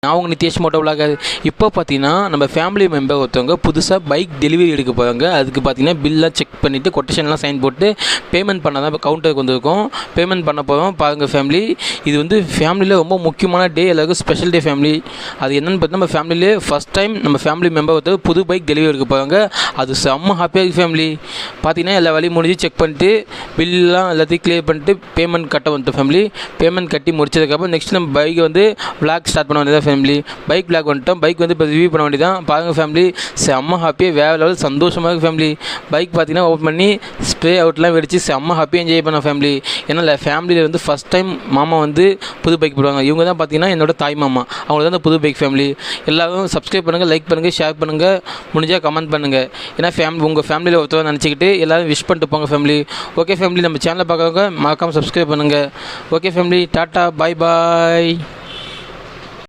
நான் உங்கள் நித்யேஷ் Moto vlog. இப்போ பார்த்தீங்கன்னா நம்ம ஃபேமிலி மெம்பர் ஒருத்தவங்க புதுசாக பைக் டெலிவரி எடுக்க போகிறாங்க. அதுக்கு பார்த்தீங்கன்னா பில்லாம் செக் பண்ணிவிட்டு கொட்டேஷன்லாம் சைன் போட்டு பேமெண்ட் பண்ண தான் இப்போ கவுண்டருக்கு வந்திருக்கோம். பேமெண்ட் பண்ண போகிறோம் பாருங்கள் ஃபேமிலி. இது வந்து ஃபேமிலியில் ரொம்ப முக்கியமான டே, எல்லாருக்கும் ஸ்பெஷல் டே ஃபேமிலி. அது என்னென்னு பார்த்தீங்கன்னா நம்ம ஃபேமிலியிலே ஃபஸ்ட் டைம் நம்ம ஃபேமிலி மெம்பர் ஒருத்தர் புது பைக் டெலிவரி எடுக்க போகிறாங்க. அது செம்ம ஹாப்பியாக இருக்குது ஃபேமிலி. பார்த்தீங்கன்னா எல்லா வேலையும் முடிஞ்சு செக் பண்ணிட்டு பில்லாம் எல்லாத்தையும் கிளியர் பண்ணிட்டு பேமெண்ட் கட்ட வந்துட்டு ஃபேமிலி. பேமெண்ட் கட்டி முடிச்சதுக்கப்புறம் நெக்ஸ்ட் நம்ம பைக்கை வந்து விளாக் ஸ்டார்ட் பண்ண வேண்டியதான் ஃபேமிலி. பைக் விளாக் வந்துட்டோம். பைக் வந்து இப்போ ரிவ்யூ பண்ண வேண்டியதான். பாருங்கள் ஃபேமிலி, செம்ம ஹாப்பியாக வேறு லெவல் சந்தோஷமாக இருக்குது ஃபேமிலி. பைக் பார்த்தீங்கன்னா ஓப்பன் பண்ணி ஸ்ப்ரே அவுட்லாம் வெடிச்சு செம்ம ஹாப்பியாக என்ஜாய் பண்ண ஃபேமிலி. ஏன்னா ஃபேமிலியில் வந்து ஃபஸ்ட் டைம் மாமா வந்து புது பைக் போடுவாங்க. இவங்க தான் பார்த்தீங்கன்னா என்னோட தாய் மாமா, அவங்களுக்கு தான் இந்த புது பைக் ஃபேமிலி. எல்லோரும் சப்ஸ்கிரைப் பண்ணுங்கள், லைக் பண்ணுங்கள், ஷேர் பண்ணுங்கள், முடிஞ்சால் கமெண்ட் பண்ணுங்கள். ஏன்னா உங்கள் ஃபேமிலியில் ஒருத்தர் நினச்சிக்கிட்டு எல்லோரும் விஷ் பண்ணிட்டு போங்க ஃபேமிலி. ஓகே ஃபேமிலி, நம்ம சேனலை பார்க்குறவங்க மறக்காமல் சப்ஸ்கிரைப் பண்ணுங்கள். ஓகே ஃபேமிலி, டாட்டா, பாய் பாய்.